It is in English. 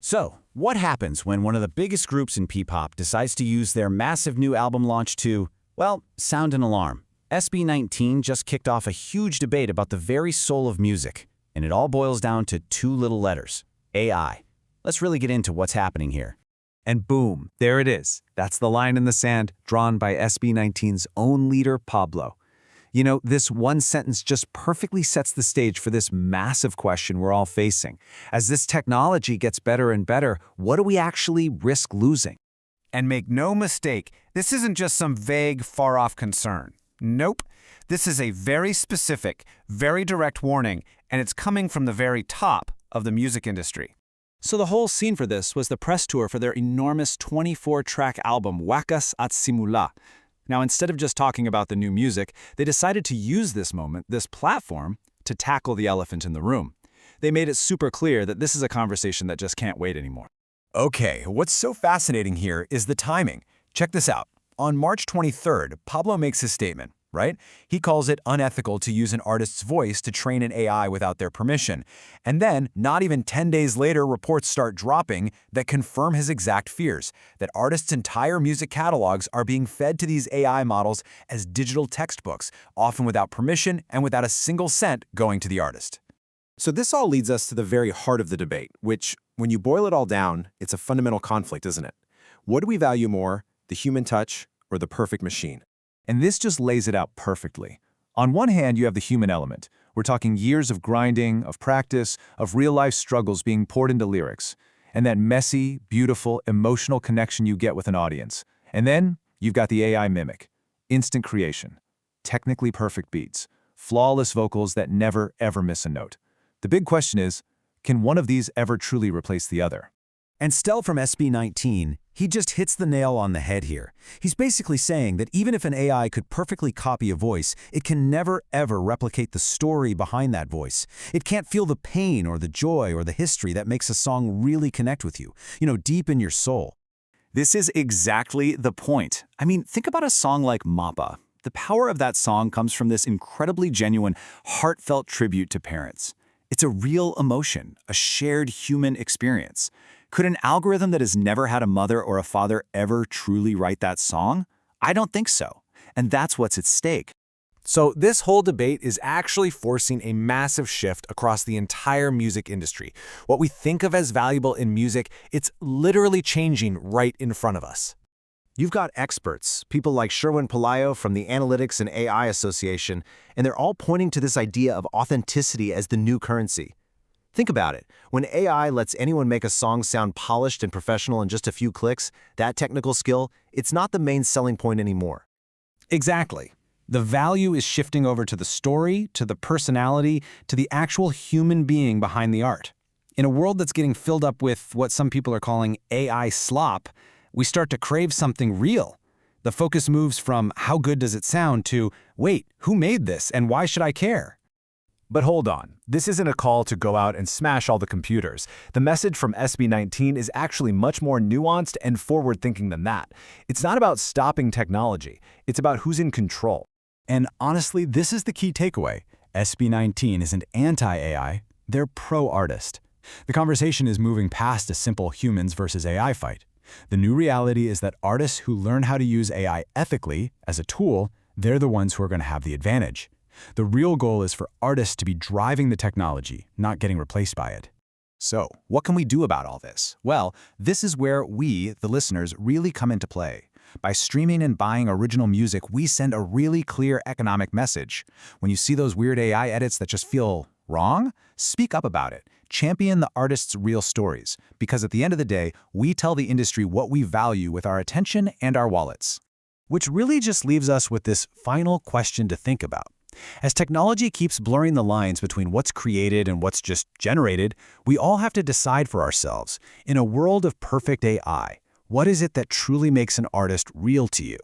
So, what happens when one of the biggest groups in P-pop decides to use their massive new album launch to, well, sound an alarm? SB19 just kicked off a huge debate about the very soul of music, and it all boils down to two little letters: AI. Let's really get into what's happening here. And boom, there it is. That's the line in the sand drawn by SB19's own leader, Pablo. You know, this one sentence just perfectly sets the stage for this massive question we're all facing. As this technology gets better and better, what do we actually risk losing? And make no mistake, this isn't just some vague, far-off concern. Nope. This is a very specific, very direct warning, and it's coming from the very top of the music industry. So the whole scene for this was the press tour for their enormous 24-track album, Wakas at Simula. Now, instead of just talking about the new music, they decided to use this moment, this platform, to tackle the elephant in the room. They made it super clear that this is a conversation that just can't wait anymore. Okay, what's so fascinating here is the timing. Check this out. On March 23rd, Pablo makes his statement, right? He calls it unethical to use an artist's voice to train an AI without their permission. And then, not even 10 days later, reports start dropping that confirm his exact fears, that artists' entire music catalogs are being fed to these AI models as digital textbooks, often without permission and without a single cent going to the artist. So this all leads us to the very heart of the debate, which, when you boil it all down, it's a fundamental conflict, isn't it? What do we value more, the human touch or the perfect machine? And this just lays it out perfectly. On one hand, you have the human element. We're talking years of grinding, of practice, of real-life struggles being poured into lyrics, and that messy, beautiful, emotional connection you get with an audience. And then you've got the AI mimic. Instant creation, technically perfect beats, flawless vocals that never, ever miss a note. The big question is, can one of these ever truly replace the other? And Stell from SB19, he just hits the nail on the head here. He's basically saying that even if an AI could perfectly copy a voice, it can never ever replicate the story behind that voice. It can't feel the pain or the joy or the history that makes a song really connect with you, deep in your soul. This is exactly the point. I mean, think about a song like Mappa. The power of that song comes from this incredibly genuine, heartfelt tribute to parents. It's a real emotion, a shared human experience. Could an algorithm that has never had a mother or a father ever truly write that song? I don't think so. And that's what's at stake. So this whole debate is actually forcing a massive shift across the entire music industry. What we think of as valuable in music, it's literally changing right in front of us. You've got experts, people like Sherwin Palayo from the Analytics and AI Association, and they're all pointing to this idea of authenticity as the new currency. Think about it. When AI lets anyone make a song sound polished and professional in just a few clicks, that technical skill, it's not the main selling point anymore. Exactly. The value is shifting over to the story, to the personality, to the actual human being behind the art. In a world that's getting filled up with what some people are calling AI slop, we start to crave something real. The focus moves from how good does it sound to, wait, who made this and why should I care? But hold on, this isn't a call to go out and smash all the computers. The message from SB19 is actually much more nuanced and forward-thinking than that. It's not about stopping technology, it's about who's in control. And honestly, this is the key takeaway. SB19 isn't anti-AI, they're pro-artist. The conversation is moving past a simple humans versus AI fight. The new reality is that artists who learn how to use AI ethically as a tool, they're the ones who are going to have the advantage. The real goal is for artists to be driving the technology, not getting replaced by it. So, what can we do about all this? Well, this is where we, the listeners, really come into play. By streaming and buying original music, we send a really clear economic message. When you see those weird AI edits that just feel wrong, speak up about it. Champion the artist's real stories, because at the end of the day, we tell the industry what we value with our attention and our wallets. Which really just leaves us with this final question to think about. As technology keeps blurring the lines between what's created and what's just generated, we all have to decide for ourselves, in a world of perfect AI, what is it that truly makes an artist real to you?